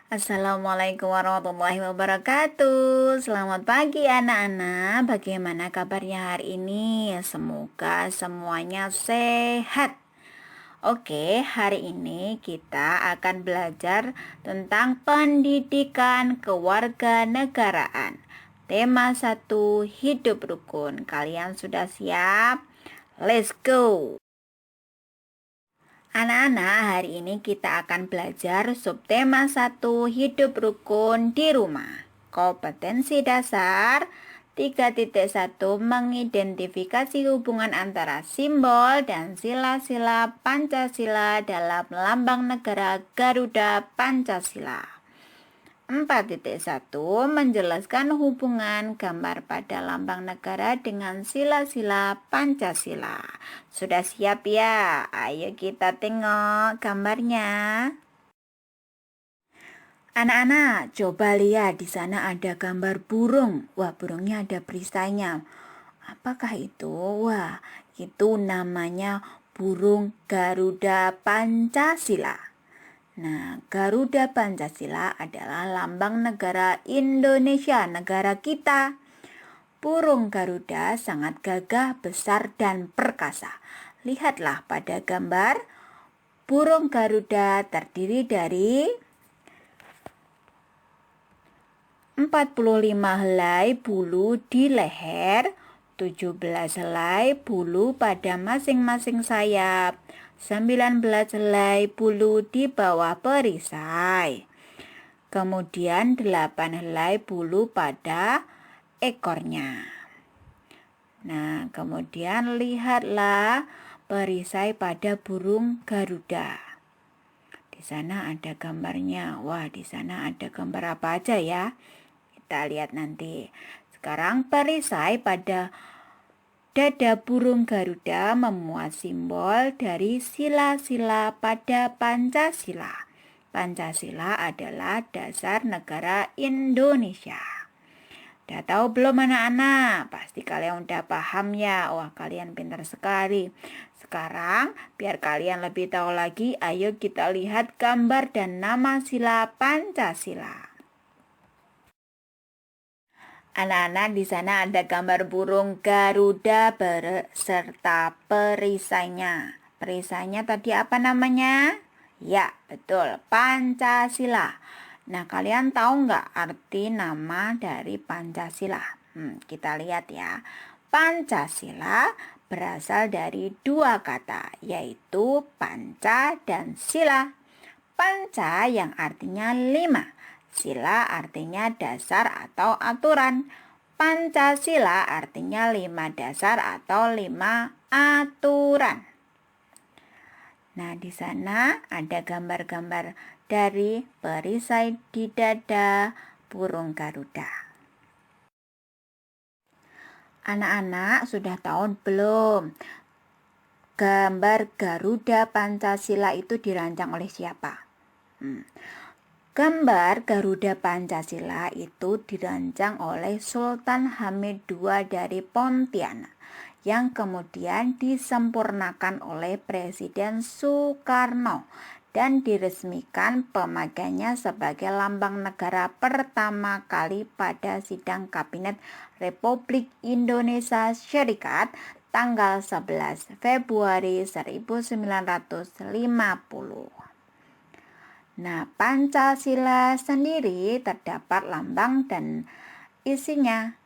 Assalamualaikum warahmatullahi wabarakatuh. Selamat pagi anak-anak. Bagaimana kabarnya hari ini? Semoga semuanya sehat. Oke, hari ini kita akan belajar tentang pendidikan kewarganegaraan. Tema 1, hidup rukun. Kalian sudah siap? Let's go! Anak-anak, hari ini kita akan belajar subtema 1, hidup rukun di rumah. Kompetensi dasar 3.1, mengidentifikasi hubungan antara simbol dan sila-sila Pancasila dalam lambang negara Garuda Pancasila. 4.1, menjelaskan hubungan gambar pada lambang negara dengan sila-sila Pancasila. Sudah siap ya? Ayo kita tengok gambarnya. Anak-anak, coba lihat di sana ada gambar burung. Wah, burungnya ada perisainya. Apakah itu? Wah, itu namanya burung Garuda Pancasila. Nah, Garuda Pancasila adalah lambang negara Indonesia, negara kita. Burung Garuda sangat gagah, besar, dan perkasa. Lihatlah pada gambar, burung Garuda terdiri dari 45 helai bulu di leher, 17 helai bulu pada masing-masing sayap, 19 helai bulu di bawah perisai. Kemudian 8 helai bulu pada ekornya. Nah, kemudian lihatlah perisai pada burung Garuda. Di sana ada gambarnya. Wah, di sana ada gambar apa aja ya? Kita lihat nanti. Sekarang perisai pada dada burung Garuda memuat simbol dari sila-sila pada Pancasila. Pancasila adalah dasar negara Indonesia. Udah tahu belum anak-anak? Pasti kalian udah paham ya. Wah, kalian pintar sekali. Sekarang, biar kalian lebih tahu lagi, ayo kita lihat gambar dan nama sila Pancasila. Anak-anak, di sana ada gambar burung Garuda beserta perisainya. Perisainya tadi apa namanya? Ya, betul, Pancasila. Nah, kalian tahu nggak arti nama dari Pancasila? Kita lihat ya. Pancasila berasal dari dua kata, yaitu panca dan sila. Panca yang artinya 5. Sila artinya dasar atau aturan. Pancasila artinya 5 dasar atau 5 aturan. Nah, di sana ada gambar-gambar dari perisai di dada burung Garuda. Anak-anak sudah tahu belum? Gambar Garuda Pancasila itu dirancang oleh siapa? Gambar Garuda Pancasila itu dirancang oleh Sultan Hamid II dari Pontianak, yang kemudian disempurnakan oleh Presiden Soekarno dan diresmikan pemakaiannya sebagai lambang negara pertama kali pada sidang Kabinet Republik Indonesia Serikat tanggal 11 Februari 1950. Nah, Pancasila sendiri terdapat lambang dan isinya.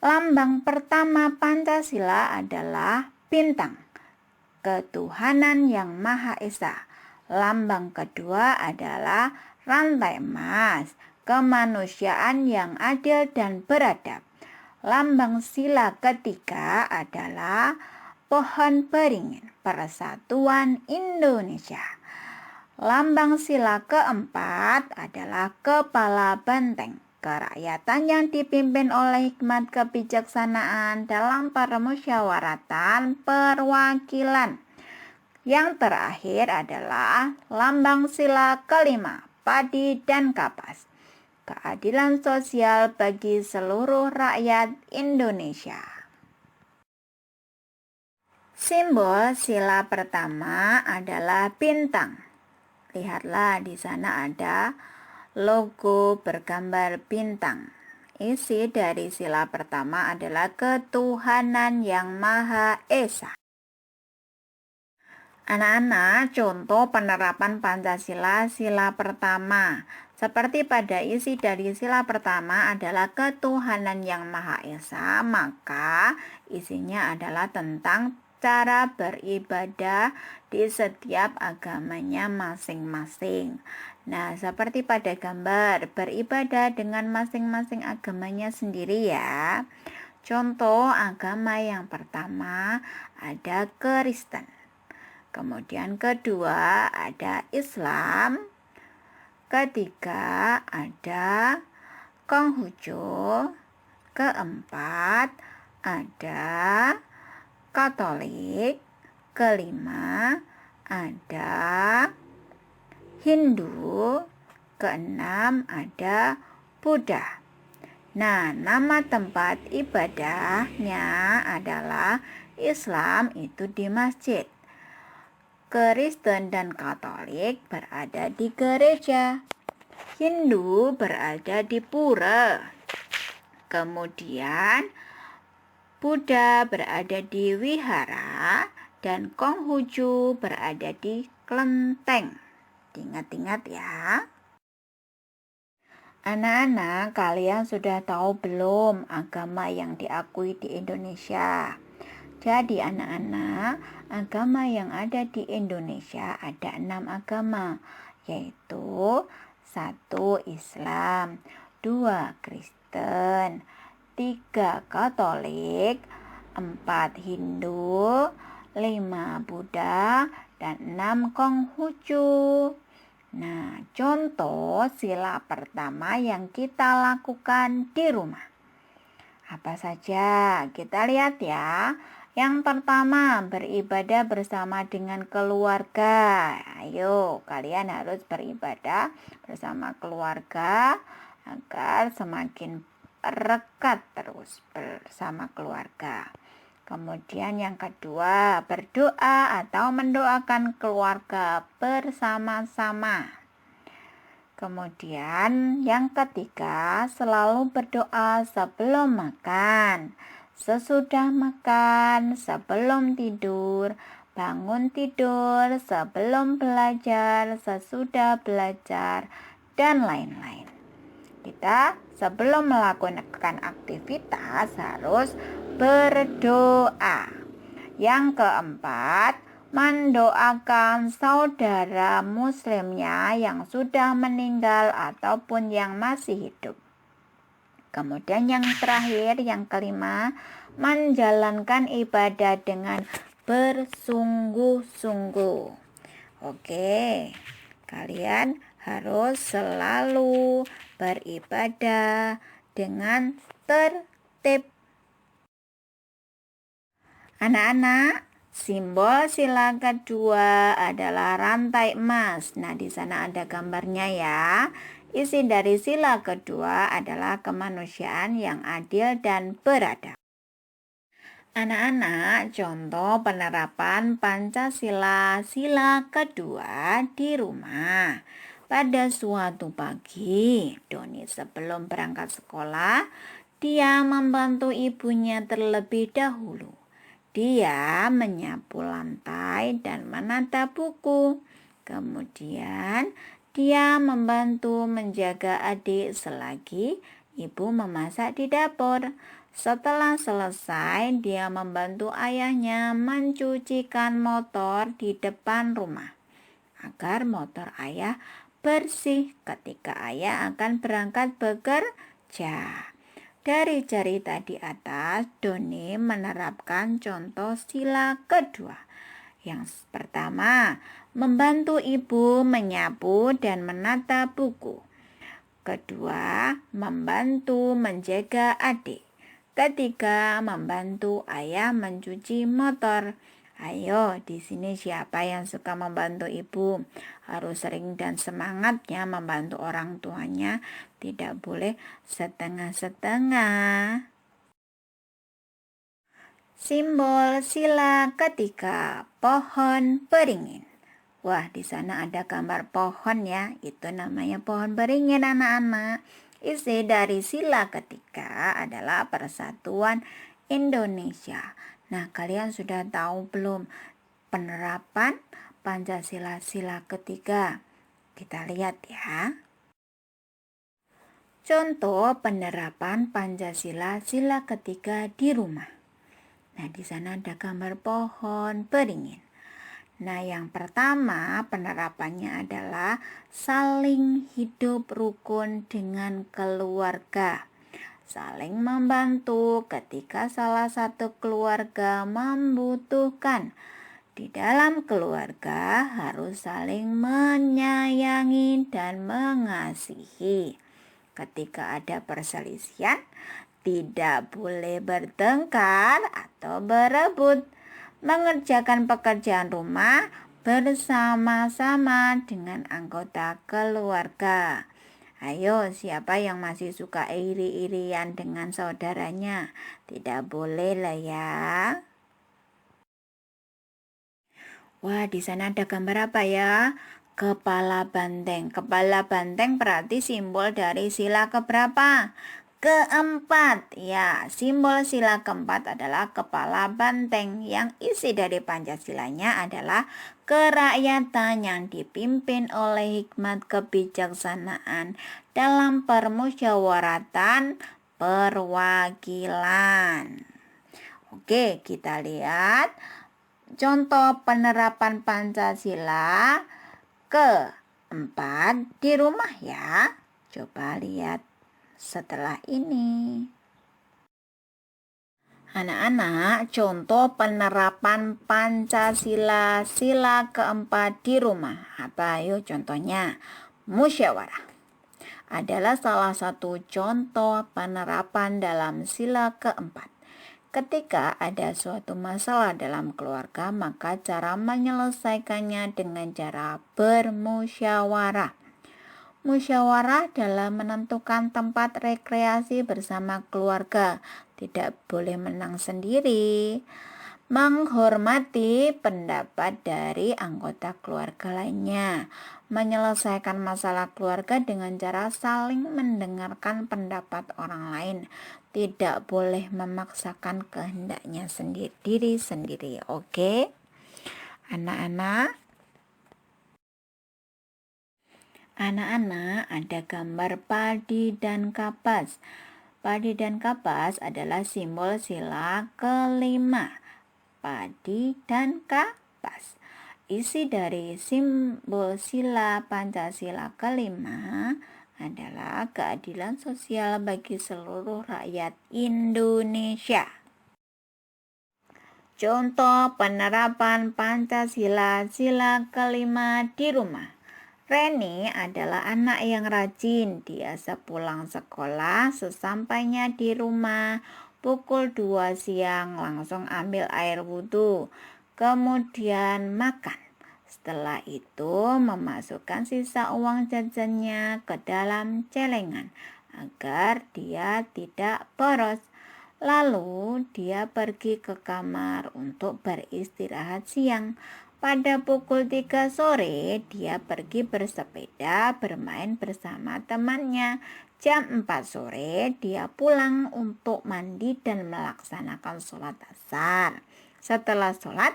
Lambang pertama Pancasila adalah bintang, ketuhanan yang Maha Esa. Lambang kedua adalah rantai emas, kemanusiaan yang adil dan beradab. Lambang sila ketiga adalah pohon beringin, persatuan Indonesia. Lambang sila keempat adalah kepala benteng, kerakyatan yang dipimpin oleh hikmat kebijaksanaan dalam permusyawaratan perwakilan. Yang terakhir adalah lambang sila kelima, padi dan kapas, keadilan sosial bagi seluruh rakyat Indonesia. Simbol sila pertama adalah bintang. Lihatlah di sana ada logo bergambar bintang. Isi dari sila pertama adalah ketuhanan yang Maha Esa. Anak-anak, contoh penerapan Pancasila sila pertama. Seperti pada isi dari sila pertama adalah ketuhanan yang Maha Esa, maka isinya adalah tentang cara beribadah di setiap agamanya masing-masing. Nah, seperti pada gambar, beribadah dengan masing-masing agamanya sendiri ya. Contoh agama yang pertama ada Kristen. Kemudian kedua ada Islam. Ketiga ada Konghucu. Keempat ada Katolik. Kelima ada Hindu. Keenam ada Buddha. Nah, nama tempat ibadahnya adalah Islam itu di masjid. Kristen dan Katolik berada di gereja. Hindu berada di pura. Kemudian Buddha berada di wihara dan Konghucu berada di kelenteng. Ingat-ingat ya. Anak-anak, kalian sudah tahu belum agama yang diakui di Indonesia? Jadi anak-anak, agama yang ada di Indonesia ada 6 agama, yaitu 1 Islam, 2 Kristen, 3 Katolik, 4 Hindu, 5 Buddha, dan 6 Konghucu. Nah, contoh sila pertama yang kita lakukan di rumah. Apa saja? Kita lihat ya. Yang pertama, beribadah bersama dengan keluarga. Ayo, kalian harus beribadah bersama keluarga agar semakin rekat terus bersama keluarga. Kemudian yang kedua, berdoa atau mendoakan keluarga bersama-sama. Kemudian yang ketiga, selalu berdoa sebelum makan, sesudah makan, sebelum tidur, bangun tidur, sebelum belajar, sesudah belajar, dan lain-lain. Kita sebelum melakukan aktivitas harus berdoa. Yang keempat, mendoakan saudara muslimnya yang sudah meninggal ataupun yang masih hidup. Kemudian yang terakhir, yang kelima, menjalankan ibadah dengan bersungguh-sungguh. Oke, kalian harus selalu beribadah dengan tertib. Anak-anak, simbol sila kedua adalah rantai emas. Nah, di sana ada gambarnya ya. Isi dari sila kedua adalah kemanusiaan yang adil dan beradab. Anak-anak, contoh penerapan Pancasila sila kedua di rumah. Pada suatu pagi, Doni sebelum berangkat sekolah, dia membantu ibunya terlebih dahulu. Dia menyapu lantai dan menata buku. Kemudian dia membantu menjaga adik selagi ibu memasak di dapur. Setelah selesai, dia membantu ayahnya mencucikan motor di depan rumah agar motor ayah bersih ketika ayah akan berangkat bekerja. Dari cerita di atas, Doni menerapkan contoh sila kedua. Yang pertama, membantu ibu menyapu dan menata buku. Kedua, membantu menjaga adik. Ketiga, membantu ayah mencuci motor. Ayo, di sini siapa yang suka membantu ibu? Harus sering dan semangatnya membantu orang tuanya. Tidak boleh setengah-setengah. Simbol sila ketiga, pohon beringin. Wah, di sana ada gambar pohon ya. Itu namanya pohon beringin anak-anak. Isi dari sila ketiga adalah Persatuan Indonesia. Nah, kalian sudah tahu belum penerapan Pancasila sila ketiga? Kita lihat ya. Contoh penerapan Pancasila sila ketiga di rumah. Nah, di sana ada gambar pohon beringin. Nah, yang pertama penerapannya adalah saling hidup rukun dengan keluarga. Saling membantu ketika salah satu keluarga membutuhkan. Di dalam keluarga harus saling menyayangi dan mengasihi. Ketika ada perselisihan, tidak boleh bertengkar atau berebut. Mengerjakan pekerjaan rumah bersama-sama dengan anggota keluarga. Ayo, siapa yang masih suka iri-irian dengan saudaranya? Tidak boleh lah ya. Wah, di sana ada gambar apa ya? Kepala banteng. Kepala banteng berarti simbol dari sila keberapa? Keempat. Ya, simbol sila keempat adalah kepala banteng. Yang isi dari Pancasilanya adalah kerakyatan yang dipimpin oleh hikmat kebijaksanaan dalam permusyawaratan perwakilan. Oke, kita lihat contoh penerapan Pancasila keempat di rumah ya. Coba lihat setelah ini. Anak-anak, contoh penerapan Pancasila sila keempat di rumah. Apa yuk contohnya? Musyawarah adalah salah satu contoh penerapan dalam sila keempat. Ketika ada suatu masalah dalam keluarga, maka cara menyelesaikannya dengan cara bermusyawarah. Musyawarah dalam menentukan tempat rekreasi bersama keluarga. Tidak boleh menang sendiri. Menghormati pendapat dari anggota keluarga lainnya. Menyelesaikan masalah keluarga dengan cara saling mendengarkan pendapat orang lain. Tidak boleh memaksakan kehendaknya diri sendiri. Oke? Anak-anak, ada gambar padi dan kapas. Padi dan kapas adalah simbol sila kelima. Padi dan kapas. Isi dari simbol sila Pancasila kelima adalah keadilan sosial bagi seluruh rakyat Indonesia. Contoh penerapan Pancasila sila kelima di rumah. Reni adalah anak yang rajin. Dia sepulang sekolah, sesampainya di rumah, pukul 2 siang langsung ambil air wudhu, kemudian makan. Setelah itu memasukkan sisa uang jajannya ke dalam celengan agar dia tidak boros. Lalu dia pergi ke kamar untuk beristirahat siang. Pada pukul 3 sore dia pergi bersepeda bermain bersama temannya. Jam 4 sore dia pulang untuk mandi dan melaksanakan sholat asar. Setelah sholat,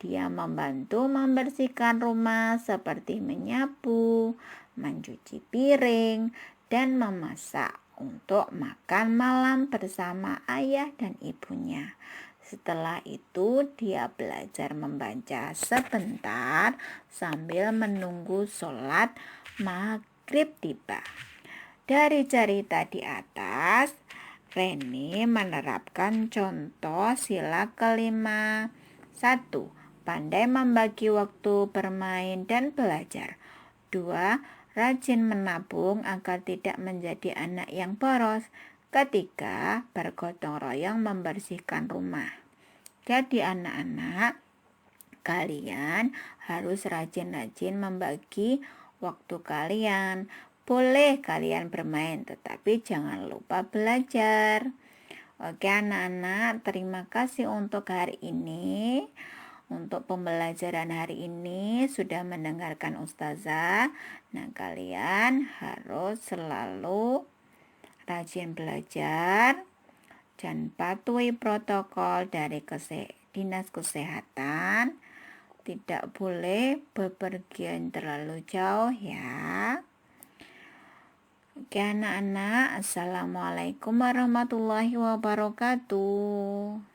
dia membantu membersihkan rumah seperti menyapu, mencuci piring, dan memasak untuk makan malam bersama ayah dan ibunya. Setelah itu dia belajar membaca sebentar sambil menunggu sholat maghrib tiba. Dari cerita di atas, Reni menerapkan contoh sila kelima. 1. Pandai membagi waktu bermain dan belajar. 2. Rajin menabung agar tidak menjadi anak yang boros. Ketiga, bergotong royong membersihkan rumah. Jadi anak-anak, kalian harus rajin-rajin membagi waktu kalian. Boleh kalian bermain, tetapi jangan lupa belajar. Oke anak-anak, terima kasih untuk hari ini. Untuk pembelajaran hari ini sudah mendengarkan Ustazah. Nah, kalian harus selalu rajin belajar dan patuhi protokol dari Dinas Kesehatan. Tidak boleh bepergian terlalu jauh ya. Oke anak-anak, Assalamualaikum warahmatullahi wabarakatuh.